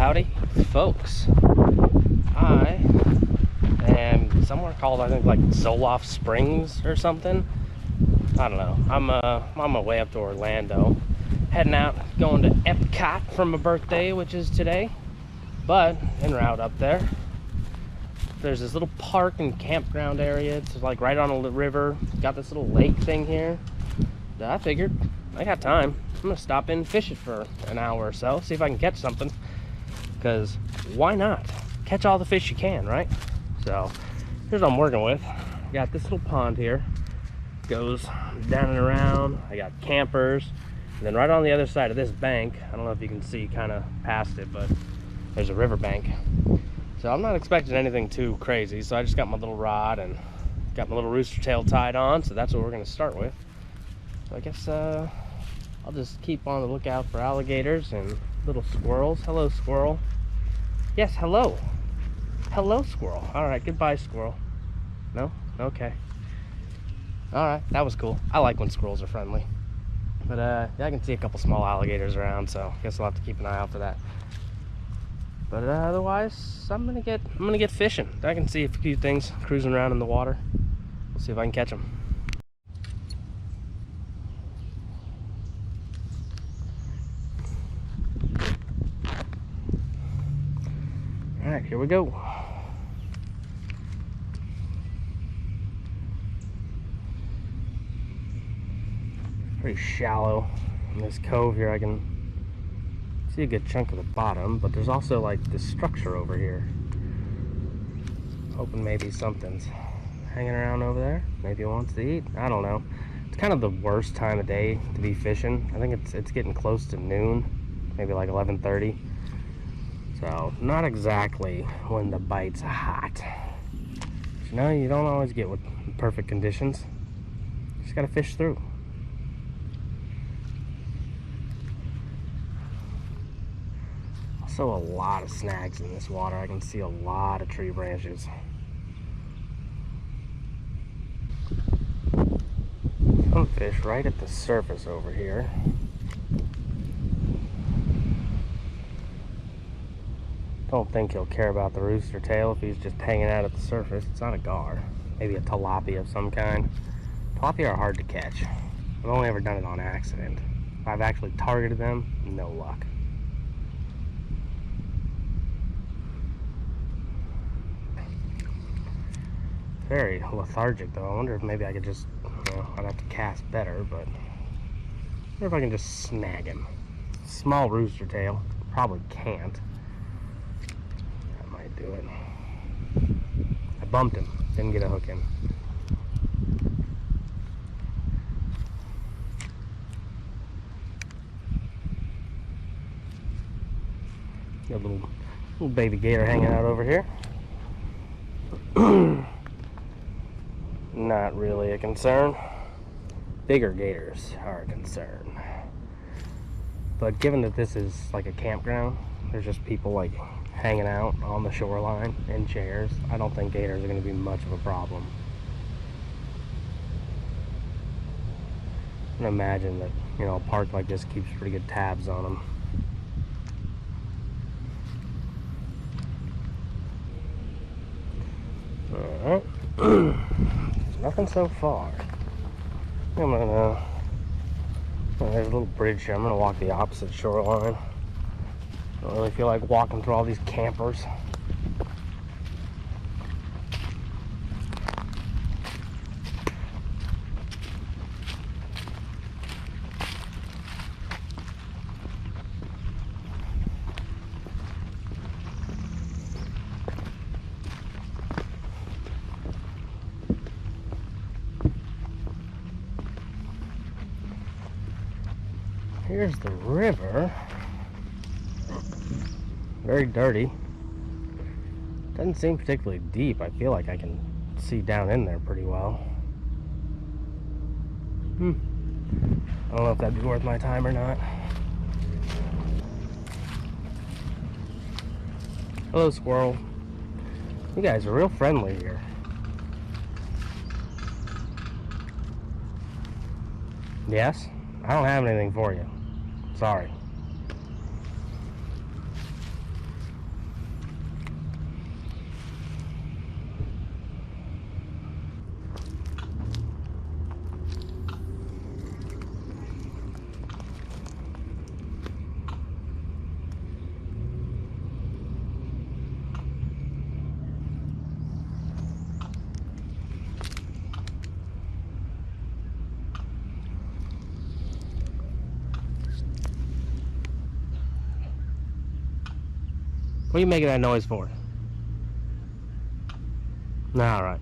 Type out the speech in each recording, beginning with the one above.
Howdy, folks. I am somewhere called, I think, like Zoloft Springs or something. I don't know. I'm on my way up to Orlando, heading out, going to Epcot for my birthday, which is today. But en route up there, there's this little park and campground area. It's like right on a river. Got this little lake thing here. I figured I got time. I'm gonna stop in and fish it for an hour or so, see if I can catch something. Because why not? Catch all the fish you can, right? So here's what I'm working with. I got this little pond here. Goes down and around. I got campers. And then right on the other side of this bank, I don't know if you can see kind of past it, but there's a river bank. So I'm not expecting anything too crazy. So I just got my little rod and got my little rooster tail tied on. So that's what we're gonna start with. So I guess I'll just keep on the lookout for alligators and little squirrels. Hello, squirrel. Yes, hello. Hello, squirrel. All right, goodbye, squirrel. No? Okay. All right, that was cool. I like when squirrels are friendly. But yeah, I can see a couple small alligators around, so I guess I'll have to keep an eye out for that. But otherwise, I'm gonna get fishing. I can see a few things cruising around in the water. We'll see if I can catch them. All right, here we go. Pretty shallow in this cove here. I can see a good chunk of the bottom, but there's also like this structure over here. Hoping maybe something's hanging around over there. Maybe it wants to eat. I don't know. It's kind of the worst time of day to be fishing. I think it's getting close to noon, maybe like 11:30. So not exactly when the bite's hot. But, you know, you don't always get with perfect conditions. You just gotta fish through. Also a lot of snags in this water. I can see a lot of tree branches. Some fish right at the surface over here. Don't think he'll care about the rooster tail if he's just hanging out at the surface. It's not a gar. Maybe a tilapia of some kind. Tilapia are hard to catch. I've only ever done it on accident. If I've actually targeted them, no luck. Very lethargic though. I wonder if maybe I could just, you know, I'd have to cast better, but I wonder if I can just snag him. Small rooster tail. Probably can't. Do it. I bumped him, didn't get a hook in. Got a little baby gator hanging out over here. Not really a concern. Bigger gators are a concern. But given that this is like a campground, there's just people like hanging out on the shoreline in chairs, I don't think gators are going to be much of a problem. I can imagine that, you know, a park like this keeps pretty good tabs on them. Alright. Nothing so far. I'm gonna, there's a little bridge here. I'm gonna walk the opposite shoreline. I don't really feel like walking through all these campers. Here's the river. Very dirty. Doesn't seem particularly deep. I feel like I can see down in there pretty well. I don't know if that'd be worth my time or not. Hello, squirrel. You guys are real friendly here. Yes? I don't have anything for you. Sorry. What are you making that noise for? Nah, alright.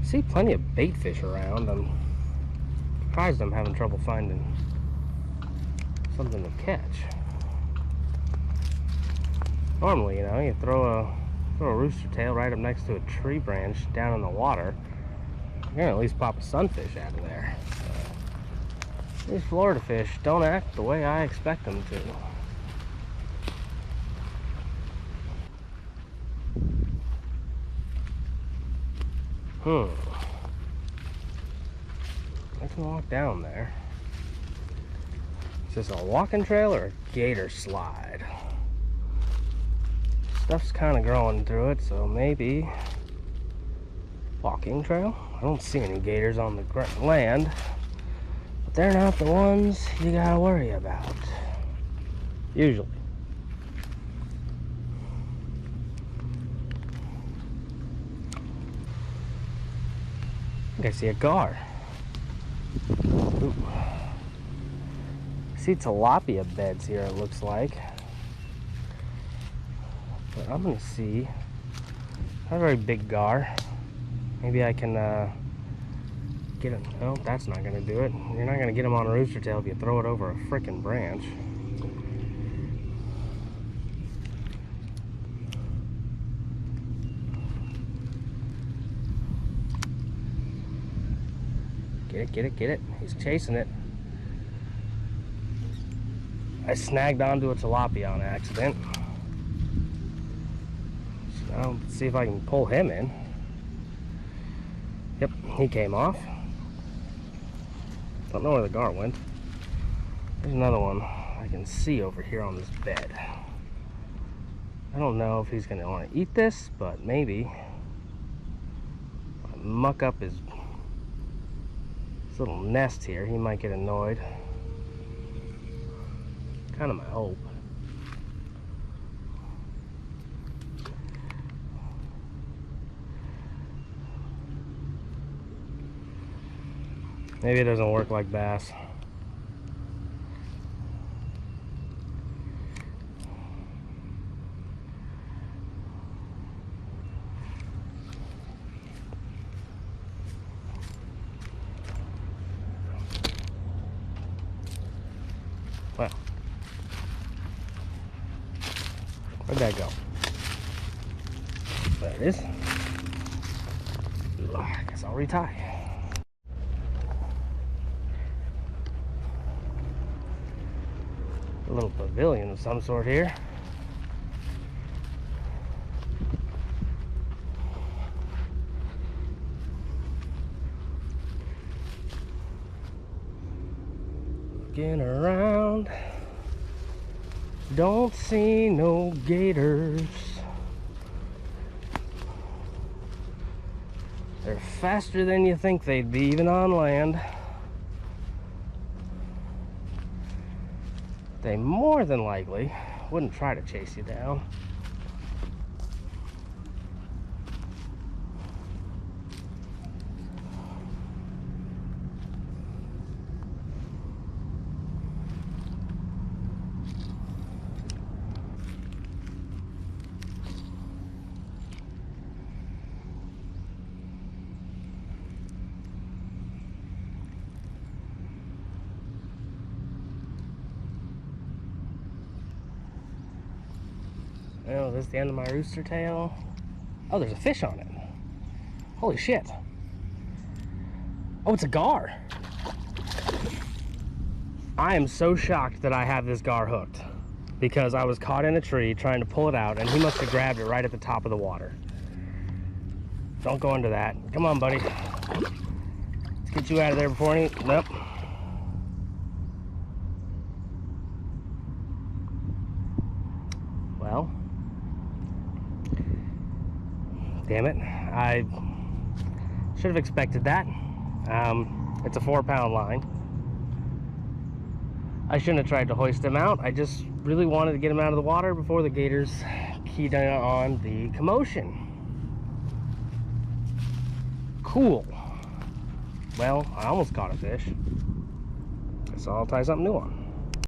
See plenty of bait fish around. I'm surprised I'm having trouble finding something to catch. Normally, you know, you throw a rooster tail right up next to a tree branch down in the water, you're gonna at least pop a sunfish out of there. These Florida fish don't act the way I expect them to. I can walk down there. Is this a walking trail or a gator slide? Stuff's kind of growing through it, so maybe walking trail. I don't see any gators on the land, but they're not the ones you gotta worry about, usually. I think I see a gar. Ooh. I see tilapia beds here, it looks like. But I'm gonna see not a very big gar. Maybe I can get it. No, that's not gonna do it. You're not gonna get him on a rooster tail if you throw it over a frickin' branch. Get it, get it, get it. He's chasing it. I snagged onto a tilapia on accident. I'll see if I can pull him in. Yep, he came off. Don't know where the gar went. There's another one I can see over here on this bed. I don't know if he's gonna want to eat this, but maybe if I muck up his little nest here, he might get annoyed. Kind of my hope. Maybe it doesn't work like bass. Well, where'd that go? There it is. I guess I'll retie. A little pavilion of some sort here. Looking around, don't see no gators. They're faster than you think they'd be, even on land. They more than likely wouldn't try to chase you down. Oh, this is the end of my rooster tail. Oh, there's a fish on it. Holy shit. Oh, it's a gar. I am so shocked that I have this gar hooked because I was caught in a tree trying to pull it out and he must have grabbed it right at the top of the water. Don't go into that. Come on, buddy. Let's get you out of there before any... Nope. Well... Damn it, I should have expected that. It's a 4-pound line. I shouldn't have tried to hoist him out. I just really wanted to get him out of the water before the gators keyed on the commotion. Cool. Well, I almost caught a fish. So I'll tie something new on.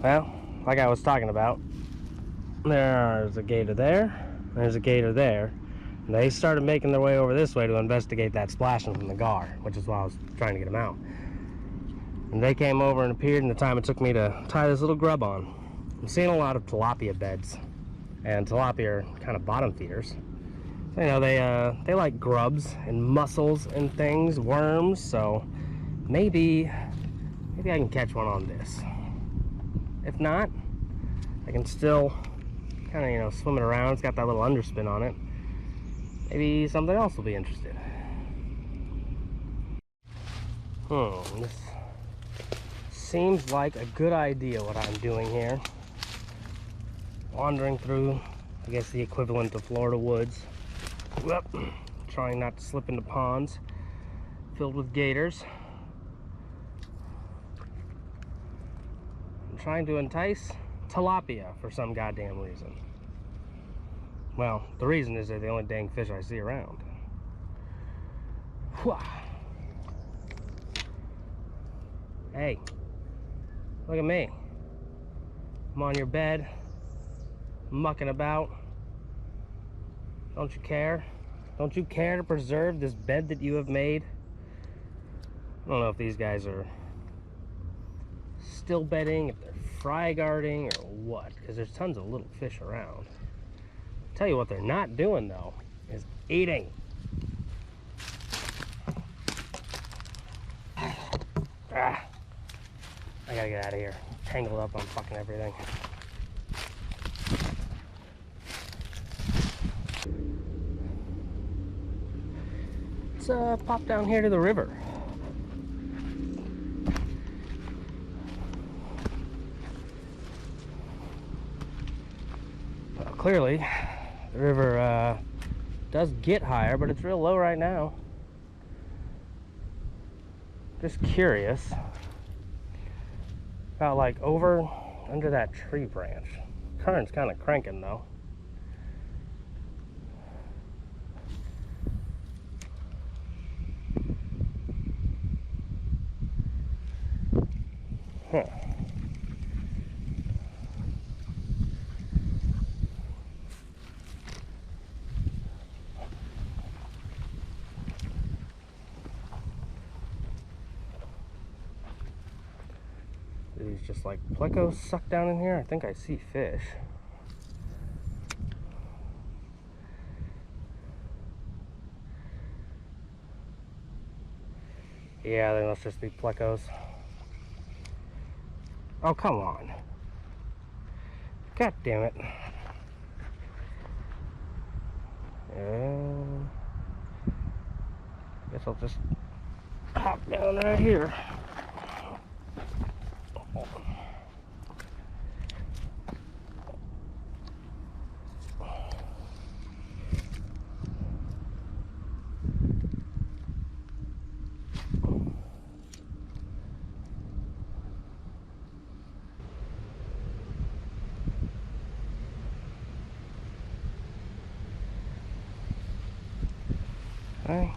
Well, like I was talking about, there's a gator there, there's a gator there. And they started making their way over this way to investigate that splashing from the gar, which is why I was trying to get them out. And they came over and appeared in the time it took me to tie this little grub on. I'm seeing a lot of tilapia beds, and tilapia are kind of bottom feeders. So, you know, they like grubs and mussels and things, worms, so maybe I can catch one on this. If not, I can still kind of, you know, swim it around. It's got that little underspin on it. Maybe something else will be interested. This seems like a good idea, what I'm doing here. Wandering through, I guess, the equivalent of Florida woods. Whoop. Trying not to slip into ponds filled with gators. I'm trying to entice tilapia for some goddamn reason. Well, the reason is they're the only dang fish I see around. Whew. Hey, look at me. I'm on your bed, mucking about. Don't you care? Don't you care to preserve this bed that you have made? I don't know if these guys are still bedding, if they're fry guarding, or what, because there's tons of little fish around. Tell you what they're not doing, though, is eating. Ah, I gotta get out of here. Tangled up on fucking everything. Let's pop down here to the river. Well, clearly, the river does get higher, but it's real low right now. Just curious about, like, over under that tree branch. Current's kind of cranking though. Huh. Do these just like plecos suck down in here? I think I see fish. Yeah, they must just be plecos. Oh, come on. God damn it. Guess I'll just hop down right here. Alright.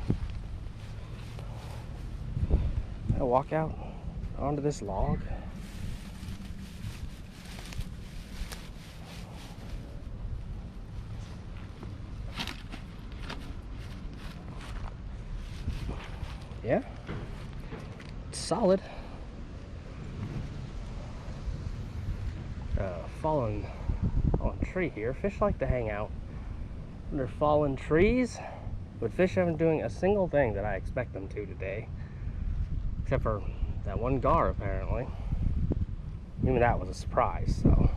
I'll walk out onto this log. Yeah, it's solid. Fallen tree here. Fish like to hang out under fallen trees, but fish haven't doing a single thing that I expect them to today, except for that one gar apparently. Even that was a surprise. So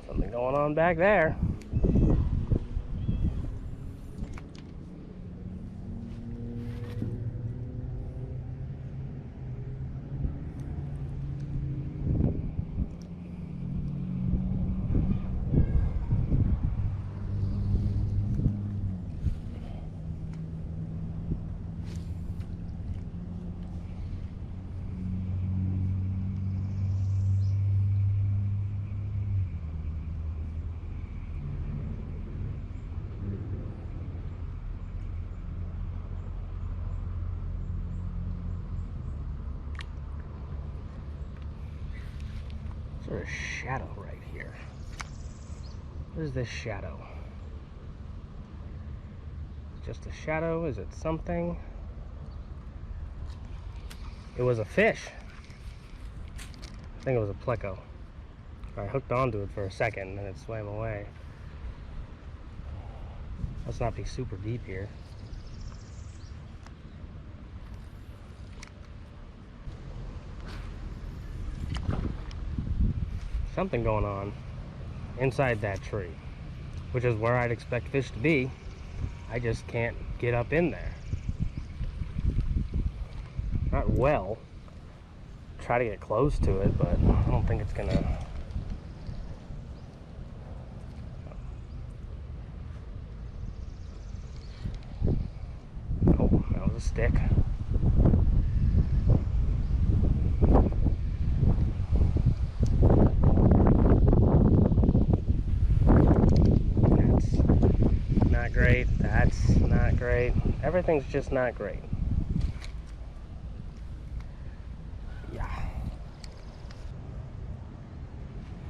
something going on back there. There's a shadow right here. What is this shadow? Just a shadow? Is it something? It was a fish. I think it was a pleco. I hooked onto it for a second and it swam away. Must not be super deep here. Something going on inside that tree, which is where I'd expect fish to be. I just can't get up in there. Not well. Try to get close to it, but I don't think it's gonna. Oh, that was a stick. That's not great. That's not great. Everything's just not great.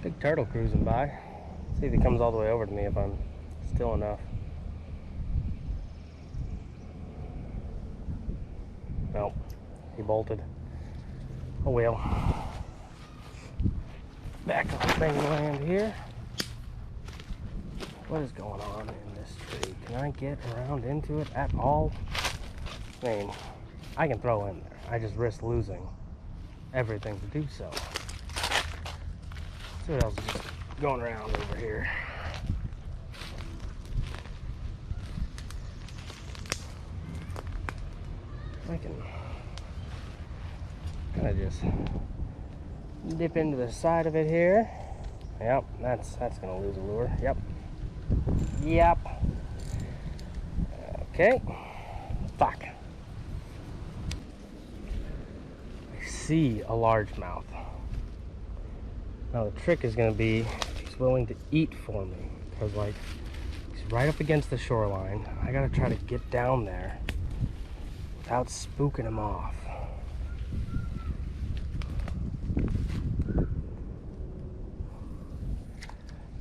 Big turtle cruising by. See if he comes all the way over to me if I'm still enough. Nope, he bolted. Oh well. Back on mainland here. What is going on in this tree? Can I get around into it at all? I mean, I can throw in there. I just risk losing everything to do so. See what else is going around over here. I can kind of just dip into the side of it here. Yep, that's gonna lose a lure. Yep. Okay. Fuck. I see a largemouth. Now the trick is going to be if he's willing to eat for me, because like he's right up against the shoreline. I got to try to get down there without spooking him off.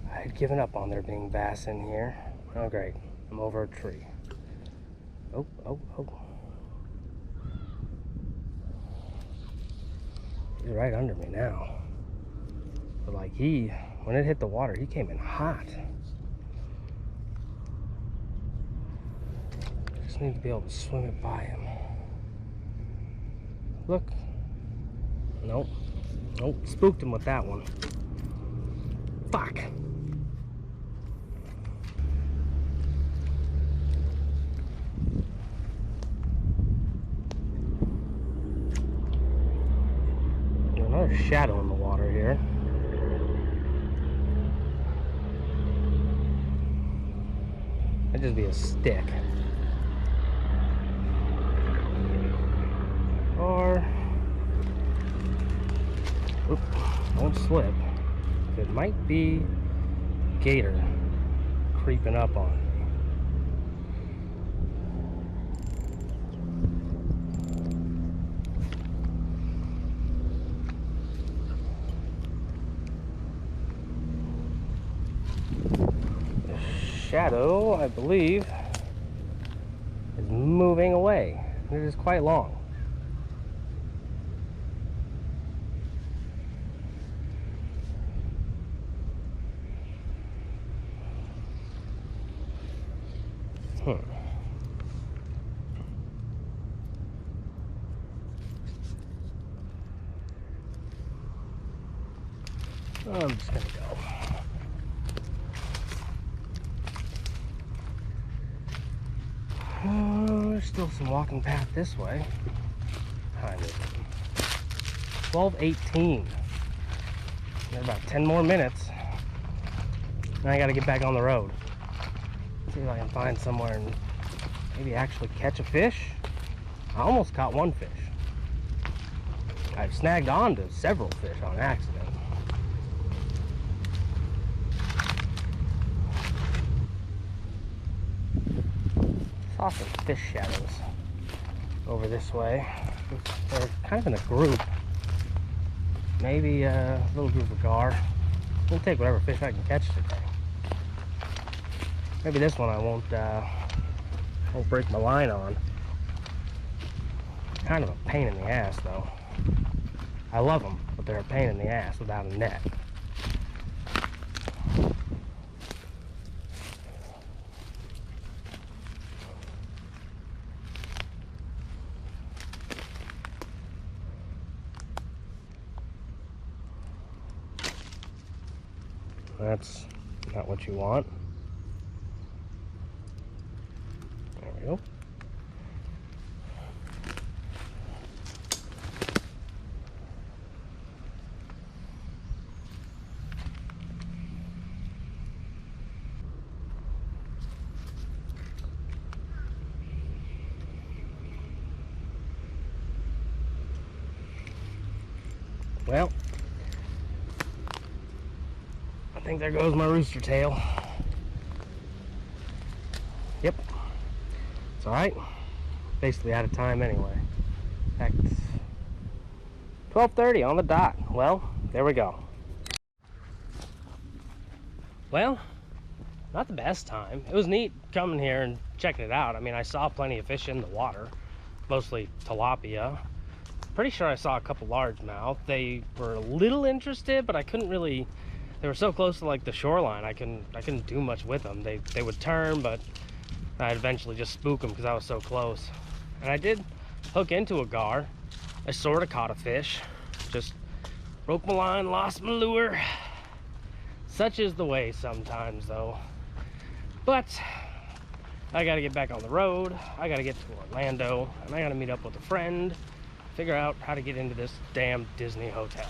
I had given up on there being bass in here. Oh great, I'm over a tree. Oh. He's right under me now. But like when it hit the water, he came in hot. Just need to be able to swim it by him. Look. Nope. Spooked him with that one. Fuck. Another shadow in the water here. That'd just be a stick. Or, don't slip. It might be gator creeping up on me. Shadow, I believe, is moving away. It is quite long. I'm just gonna go. There's still some walking path this way. Kind of. 12:18. Got about 10 more minutes. Then I gotta get back on the road. See if I can find somewhere and maybe actually catch a fish. I almost caught one fish. I've snagged onto several fish on accident. Saw some fish shadows over this way. They're kind of in a group. maybe a little group of gar. I'm gonna take whatever fish I can catch today. Maybe this one I won't break my line on. Kind of a pain in the ass though. I love them, but they're a pain in the ass without a net. That's not what you want. There we go. Well, I think there goes my rooster tail. Yep. It's alright. Basically out of time anyway. In fact, 12:30 on the dot. Well, there we go. Well, not the best time. It was neat coming here and checking it out. I mean, I saw plenty of fish in the water, mostly tilapia. Pretty sure I saw a couple largemouth. They were a little interested, but I couldn't really. They were so close to like the shoreline, I couldn't do much with them. They would turn, but I'd eventually just spook them because I was so close. And I did hook into a gar. I sort of caught a fish. Just broke my line, lost my lure. Such is the way sometimes, though. But I gotta get back on the road. I gotta get to Orlando, and I gotta meet up with a friend. Figure out how to get into this damn Disney hotel.